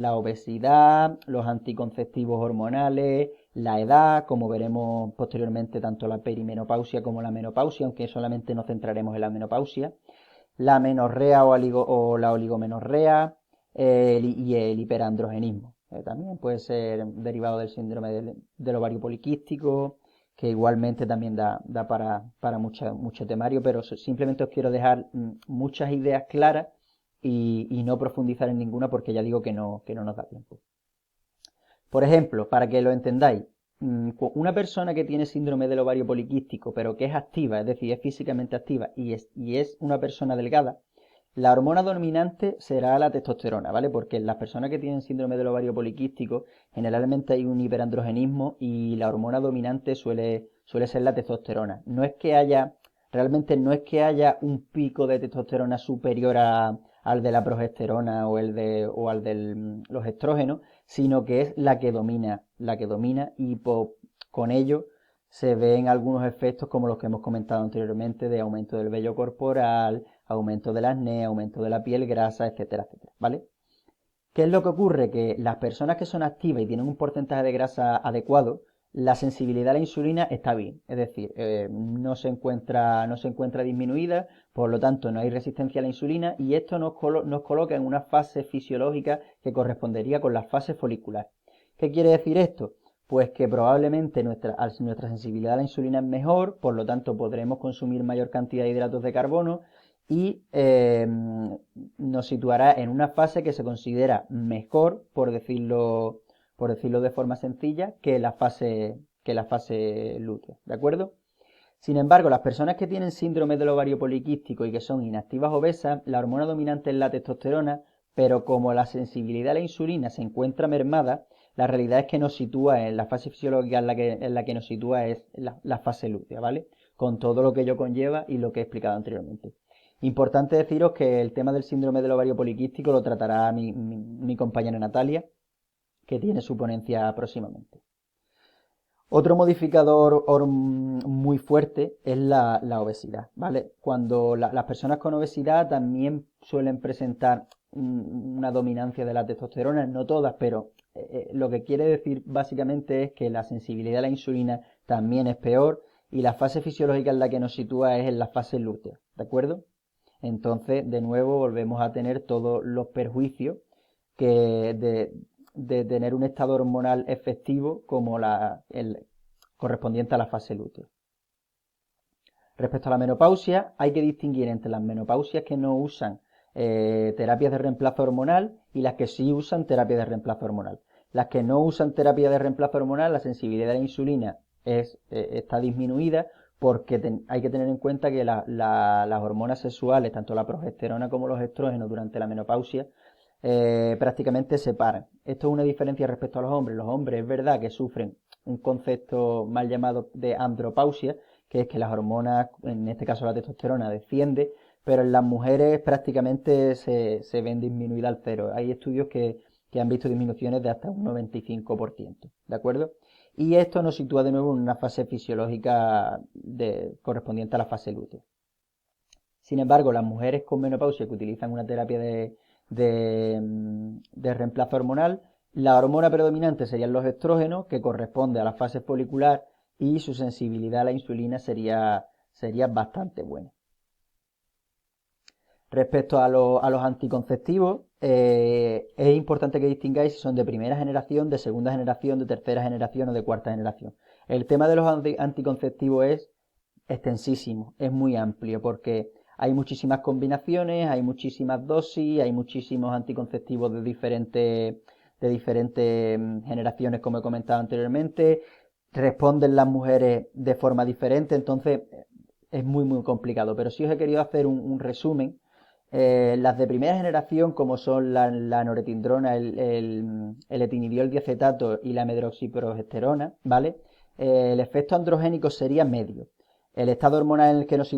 la obesidad, los anticonceptivos hormonales, la edad, como veremos posteriormente tanto la perimenopausia como la menopausia, aunque solamente nos centraremos en la menopausia, la menorrea o la oligomenorrea y el hiperandrogenismo. También puede ser derivado del síndrome del ovario poliquístico, que igualmente también da para mucho temario, pero simplemente os quiero dejar muchas ideas claras y no profundizar en ninguna porque ya digo que no nos da tiempo. Por ejemplo, para que lo entendáis, una persona que tiene síndrome del ovario poliquístico, pero que es activa, es decir, es físicamente activa y es una persona delgada, la hormona dominante será la testosterona, ¿vale? Porque en las personas que tienen síndrome del ovario poliquístico, generalmente hay un hiperandrogenismo y la hormona dominante suele ser la testosterona. Realmente no es que haya un pico de testosterona superior al de la progesterona o al de los estrógenos, sino que es la que domina y con ello se ven algunos efectos como los que hemos comentado anteriormente de aumento del vello corporal, aumento del acné, aumento de la piel grasa, etcétera, etcétera, ¿vale? ¿Qué es lo que ocurre? Que las personas que son activas y tienen un porcentaje de grasa adecuado, la sensibilidad a la insulina está bien, es decir, no se encuentra disminuida, por lo tanto no hay resistencia a la insulina y esto nos coloca en una fase fisiológica que correspondería con la fase folicular. ¿Qué quiere decir esto? Pues que probablemente nuestra sensibilidad a la insulina es mejor, por lo tanto podremos consumir mayor cantidad de hidratos de carbono y nos situará en una fase que se considera mejor, por decirlo de forma sencilla, que la fase lútea, ¿de acuerdo? Sin embargo, las personas que tienen síndrome del ovario poliquístico y que son inactivas obesas, la hormona dominante es la testosterona, pero como la sensibilidad a la insulina se encuentra mermada, la realidad es que nos sitúa en la fase fisiológica en la que nos sitúa es la fase lútea, ¿vale? Con todo lo que ello conlleva y lo que he explicado anteriormente. Importante deciros que el tema del síndrome del ovario poliquístico lo tratará mi compañera Natalia, que tiene su ponencia próximamente. Otro modificador muy fuerte es la obesidad, ¿vale? Cuando las personas con obesidad también suelen presentar una dominancia de la testosterona, no todas, pero lo que quiere decir básicamente es que la sensibilidad a la insulina también es peor y la fase fisiológica en la que nos sitúa es en la fase lútea, ¿de acuerdo? Entonces, de nuevo, volvemos a tener todos los perjuicios que de tener un estado hormonal efectivo como el correspondiente a la fase lútea. Respecto a la menopausia, hay que distinguir entre las menopausias que no usan terapias de reemplazo hormonal y las que sí usan terapia de reemplazo hormonal. Las que no usan terapia de reemplazo hormonal, la sensibilidad a la insulina está disminuida porque hay que tener en cuenta que las hormonas sexuales, tanto la progesterona como los estrógenos durante la menopausia, prácticamente se paran. Esto es una diferencia respecto a los hombres. Los hombres es verdad que sufren un concepto mal llamado de andropausia, que es que las hormonas, en este caso la testosterona, desciende, pero en las mujeres prácticamente se ven disminuidas al cero. Hay estudios que han visto disminuciones de hasta un 95%, ¿de acuerdo? Y esto nos sitúa de nuevo en una fase fisiológica correspondiente a la fase lútea. Sin embargo, las mujeres con menopausia que utilizan una terapia de reemplazo hormonal, la hormona predominante serían los estrógenos, que corresponde a la fase folicular, y su sensibilidad a la insulina sería bastante buena. Respecto a los anticonceptivos, es importante que distingáis si son de primera generación, de segunda generación, de tercera generación o de cuarta generación. El tema de los anticonceptivos es extensísimo, es muy amplio porque hay muchísimas combinaciones, hay muchísimas dosis, hay muchísimos anticonceptivos de diferentes generaciones, como he comentado anteriormente. Responden las mujeres de forma diferente, entonces es muy muy complicado. Pero sí os he querido hacer un resumen. Las de primera generación, como son la noretindrona, el etinidiol diacetato y la medroxiprogesterona, ¿vale? El efecto androgénico sería medio. El estado hormonal en el que nos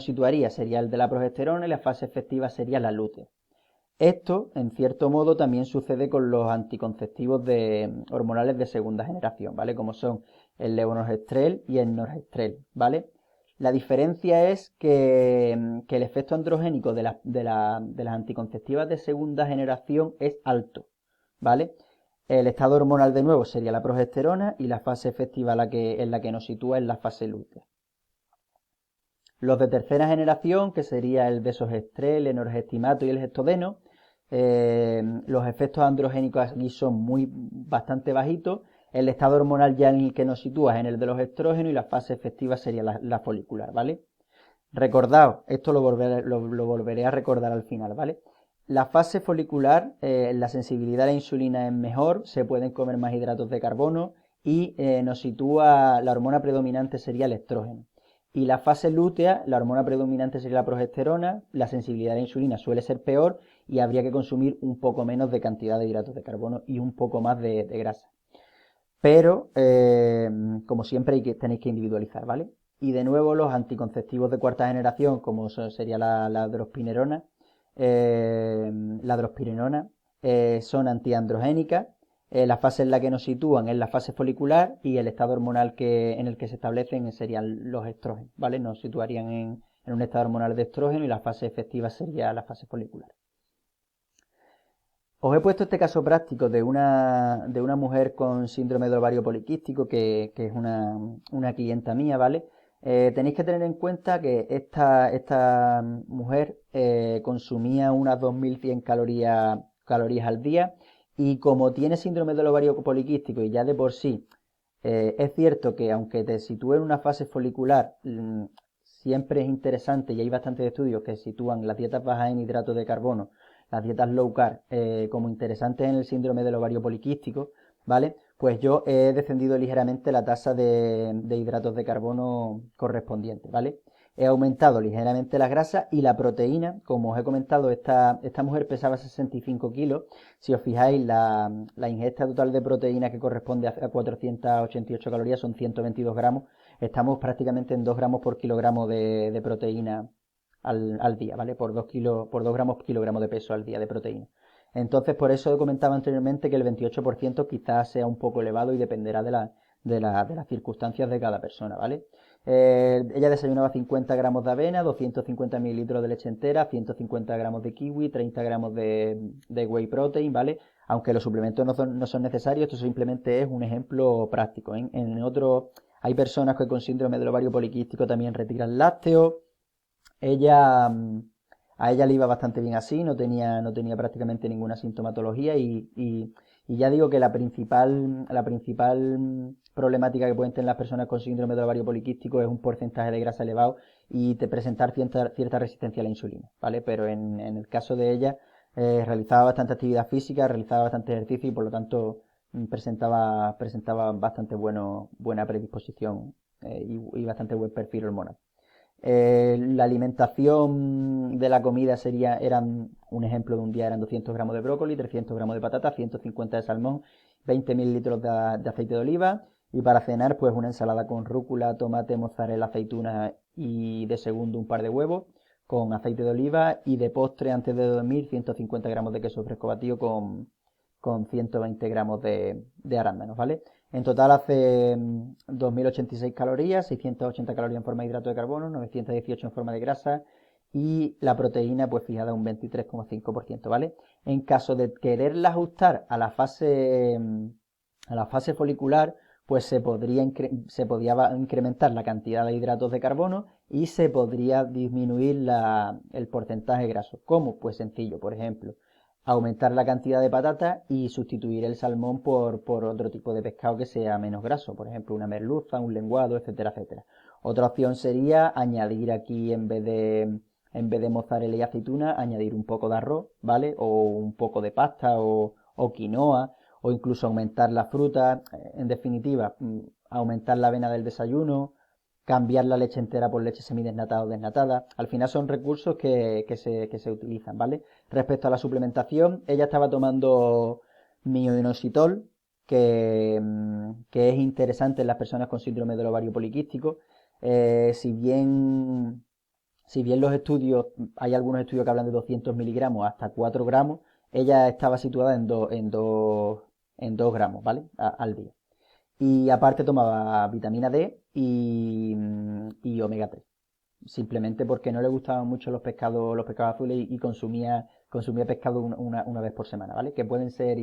situaría sería el de la progesterona y la fase efectiva sería la lútea. Esto, en cierto modo, también sucede con los anticonceptivos hormonales de segunda generación, ¿vale? Como son el levonorgestrel y el norgestrel, ¿vale? La diferencia es que el efecto androgénico de las anticonceptivas de segunda generación es alto, ¿vale? El estado hormonal de nuevo sería la progesterona y la fase efectiva en la que nos sitúa es la fase lútea. Los de tercera generación, que sería el desogestrel, el norgestimato y el gestodeno, los efectos androgénicos aquí son bastante bajitos. El estado hormonal ya en el que nos sitúa es en el de los estrógenos y la fase efectiva sería la folicular, ¿vale? Recordad, esto lo volveré a recordar al final, ¿vale? La fase folicular, la sensibilidad a la insulina es mejor, se pueden comer más hidratos de carbono y nos sitúa, la hormona predominante sería el estrógeno. Y la fase lútea, la hormona predominante sería la progesterona, la sensibilidad a la insulina suele ser peor y habría que consumir un poco menos de cantidad de hidratos de carbono y un poco más de grasa. Pero, como siempre, tenéis que individualizar, ¿vale? Y de nuevo, los anticonceptivos de cuarta generación, como sería la drospirenona, son antiandrogénicas. La fase en la que nos sitúan es la fase folicular y el estado hormonal en el que se establecen serían los estrógenos, ¿vale? Nos situarían en un estado hormonal de estrógeno y la fase efectiva sería la fase folicular. Os he puesto este caso práctico de una mujer con síndrome del ovario poliquístico, que es una clienta mía, ¿vale? Tenéis que tener en cuenta que esta mujer consumía unas 2100 calorías al día, y como tiene síndrome del ovario poliquístico y ya de por sí es cierto que aunque te sitúe en una fase folicular, siempre es interesante, y hay bastantes estudios que sitúan las dietas bajas en hidratos de carbono, las dietas low carb, como interesantes en el síndrome del ovario poliquístico, ¿vale? Pues yo he descendido ligeramente la tasa de hidratos de carbono correspondiente, ¿vale? He aumentado ligeramente la grasa y la proteína. Como os he comentado, esta mujer pesaba 65 kilos. Si os fijáis, la ingesta total de proteína, que corresponde a 488 calorías, son 122 gramos. Estamos prácticamente en 2 gramos por kilogramo de proteína al día, ¿vale? Por 2 gramos kilogramo de peso al día de proteína. Entonces, por eso comentaba anteriormente que el 28% quizás sea un poco elevado y dependerá de las circunstancias de cada persona, ¿vale? Ella desayunaba 50 gramos de avena, 250 mililitros de leche entera, 150 gramos de kiwi, 30 gramos de whey protein, ¿vale? Aunque los suplementos no son necesarios, esto simplemente es un ejemplo práctico, ¿eh? Hay personas que con síndrome del ovario poliquístico también retiran lácteos. Ella, a ella le iba bastante bien así, no tenía prácticamente ninguna sintomatología, y ya digo que la principal problemática que pueden tener las personas con síndrome del ovario poliquístico es un porcentaje de grasa elevado y presentar cierta resistencia a la insulina, ¿vale? Pero en el caso de ella, realizaba bastante actividad física, realizaba bastante ejercicio y por lo tanto presentaba bastante buena predisposición, y bastante buen perfil hormonal. La alimentación de la comida eran un ejemplo de un día, eran 200 gramos de brócoli, 300 gramos de patata, 150 de salmón, 20 mililitros de aceite de oliva, y para cenar pues una ensalada con rúcula, tomate, mozzarella, aceituna y de segundo un par de huevos con aceite de oliva, y de postre antes de dormir 150 gramos de queso fresco batido con 120 gramos de arándanos, ¿vale? En total hace 2086 calorías, 680 calorías en forma de hidrato de carbono, 918 en forma de grasa, y la proteína pues fijada a un 23,5%, ¿vale? En caso de quererla ajustar a la fase folicular, pues se podría incrementar la cantidad de hidratos de carbono y se podría disminuir el porcentaje graso. ¿Cómo? Pues sencillo, por ejemplo, aumentar la cantidad de patata y sustituir el salmón por otro tipo de pescado que sea menos graso, por ejemplo una merluza, un lenguado, etcétera, etcétera. Otra opción sería añadir aquí, en vez de mozzarella y aceituna, añadir un poco de arroz, ¿vale? O un poco de pasta o quinoa, o incluso aumentar la fruta, en definitiva, aumentar la avena del desayuno, cambiar la leche entera por leche semidesnatada o desnatada. Al final son recursos que se utilizan, ¿vale? Respecto a la suplementación, ella estaba tomando mioinositol, que es interesante en las personas con síndrome del ovario poliquístico. Si bien hay algunos estudios que hablan de 200 miligramos hasta 4 gramos, ella estaba situada en 2 gramos, ¿vale? Al día. Y aparte tomaba vitamina D y omega 3. Simplemente porque no le gustaban mucho los pescados azules y consumía pescado una vez por semana, ¿vale? Que pueden ser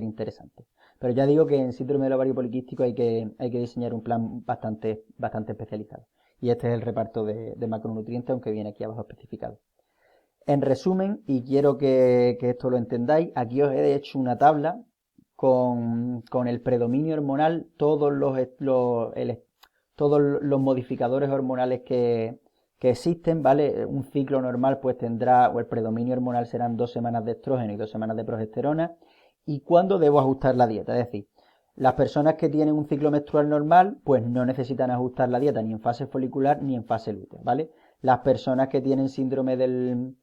interesantes. Pero ya digo que en síndrome del ovario poliquístico hay que diseñar un plan bastante especializado. Y este es el reparto de macronutrientes, aunque viene aquí abajo especificado. En resumen, y quiero que esto lo entendáis, aquí os he hecho una tabla con el predominio hormonal, todos los modificadores hormonales que existen, ¿vale? Un ciclo normal pues tendrá, o el predominio hormonal serán 2 semanas de estrógeno y 2 semanas de progesterona. ¿Y cuándo debo ajustar la dieta? Es decir, las personas que tienen un ciclo menstrual normal, pues no necesitan ajustar la dieta ni en fase folicular ni en fase lútea, ¿vale? Las personas que tienen síndrome del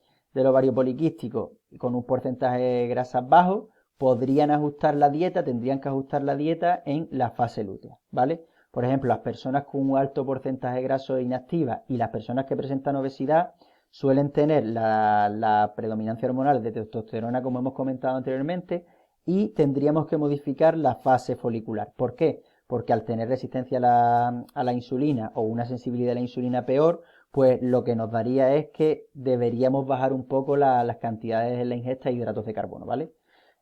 ovario poliquístico con un porcentaje de grasas bajo, podrían ajustar la dieta, tendrían que ajustar la dieta en la fase lútea, ¿vale? Por ejemplo, las personas con un alto porcentaje de grasa inactiva y las personas que presentan obesidad suelen tener la predominancia hormonal de testosterona, como hemos comentado anteriormente, y tendríamos que modificar la fase folicular. ¿Por qué? Porque al tener resistencia a la insulina o una sensibilidad a la insulina peor, pues lo que nos daría es que deberíamos bajar un poco las cantidades en la ingesta de hidratos de carbono, ¿vale?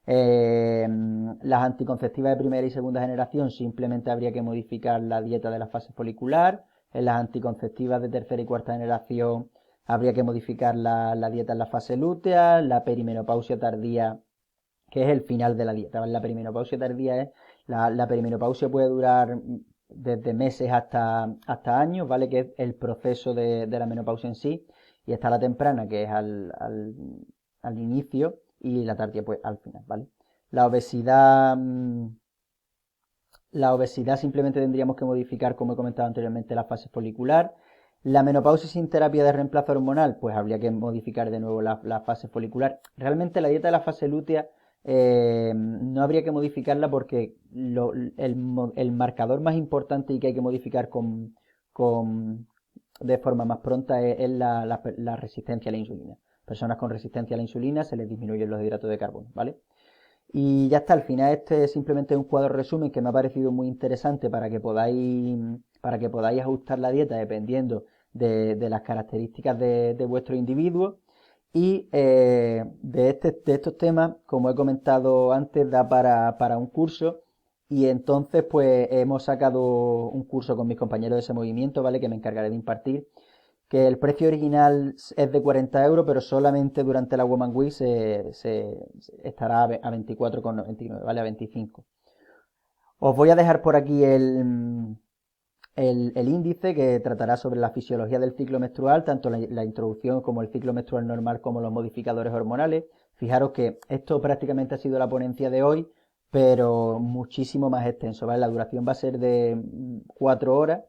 Las anticonceptivas de primera y segunda generación simplemente habría que modificar la dieta de la fase folicular. En las anticonceptivas de tercera y cuarta generación habría que modificar la dieta en la fase lútea. La perimenopausia tardía, que es el final de la dieta, ¿vale? La perimenopausia tardía es, la perimenopausia puede durar desde meses hasta años, ¿vale? Que es el proceso de la menopausia en sí. Y está la temprana, que es al inicio, y la tardía pues al final, ¿vale? La obesidad, la obesidad simplemente tendríamos que modificar, como he comentado anteriormente, la fase folicular. La menopausia sin terapia de reemplazo hormonal, pues habría que modificar de nuevo la fase folicular. Realmente la dieta de la fase lútea no habría que modificarla porque el marcador más importante y que hay que modificar de forma más pronta es la resistencia a la insulina. Personas con resistencia a la insulina se les disminuyen los hidratos de carbono, ¿vale? Y ya está, al final este es simplemente un cuadro resumen que me ha parecido muy interesante para que podáis ajustar la dieta dependiendo de las características de vuestro individuo. Y de estos temas, como he comentado antes, da para un curso. Y entonces, pues hemos sacado un curso con mis compañeros de ese movimiento, ¿vale? Que me encargaré de impartir, que el precio original es de 40 euros, pero solamente durante la Woman Week estará a 24,99, ¿vale? A 25. Os voy a dejar por aquí el índice que tratará sobre la fisiología del ciclo menstrual, tanto la introducción como el ciclo menstrual normal como los modificadores hormonales. Fijaros que esto prácticamente ha sido la ponencia de hoy, pero muchísimo más extenso, ¿vale? La duración va a ser de 4 horas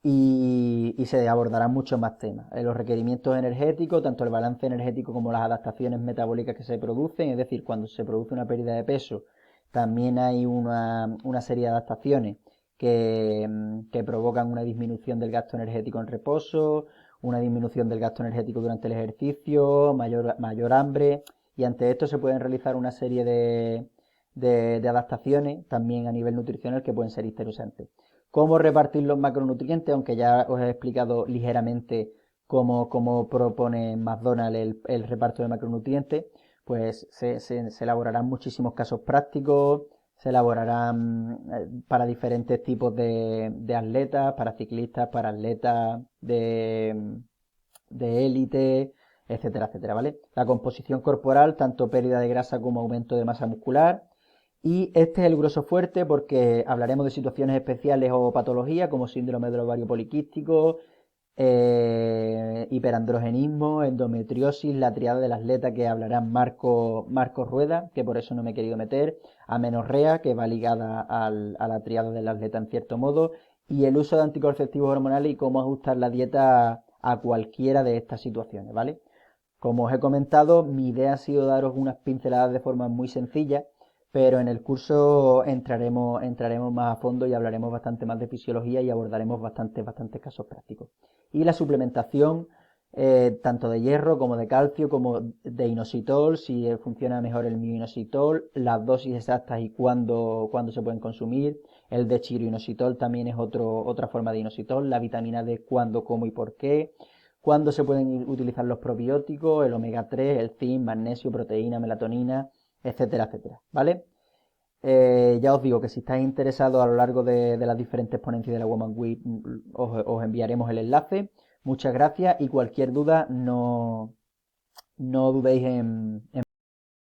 y se abordarán muchos más temas. Los requerimientos energéticos, tanto el balance energético como las adaptaciones metabólicas que se producen, es decir, cuando se produce una pérdida de peso, también hay una serie de adaptaciones que provocan una disminución del gasto energético en reposo, una disminución del gasto energético durante el ejercicio, mayor hambre, y ante esto se pueden realizar una serie de adaptaciones también a nivel nutricional que pueden ser interesantes. Cómo repartir los macronutrientes, aunque ya os he explicado ligeramente cómo propone McDonald's el reparto de macronutrientes, pues se elaborarán muchísimos casos prácticos, se elaborarán para diferentes tipos de atletas, para ciclistas, para atletas de élite, etcétera, etcétera, ¿vale? La composición corporal, tanto pérdida de grasa como aumento de masa muscular. Y este es el grueso fuerte porque hablaremos de situaciones especiales o patologías como síndrome del ovario poliquístico, hiperandrogenismo, endometriosis, la triada del atleta que hablará Marco Rueda, que por eso no me he querido meter, amenorrea, que va ligada a la triada del atleta en cierto modo, y el uso de anticonceptivos hormonales y cómo ajustar la dieta a cualquiera de estas situaciones, ¿vale? Como os he comentado, mi idea ha sido daros unas pinceladas de forma muy sencilla, pero en el curso entraremos más a fondo y hablaremos bastante más de fisiología y abordaremos bastantes casos prácticos. Y la suplementación, tanto de hierro como de calcio, como de inositol, si funciona mejor el mioinositol, las dosis exactas y cuándo se pueden consumir. El dechiroinositol también es otra forma de inositol, la vitamina D, cuándo, cómo y por qué. Cuándo se pueden utilizar los probióticos, el omega 3, el zinc, magnesio, proteína, melatonina, etcétera, etcétera, ¿vale? Ya os digo que si estáis interesados a lo largo de las diferentes ponencias de la Woman Week, os enviaremos el enlace. Muchas gracias y cualquier duda no dudéis en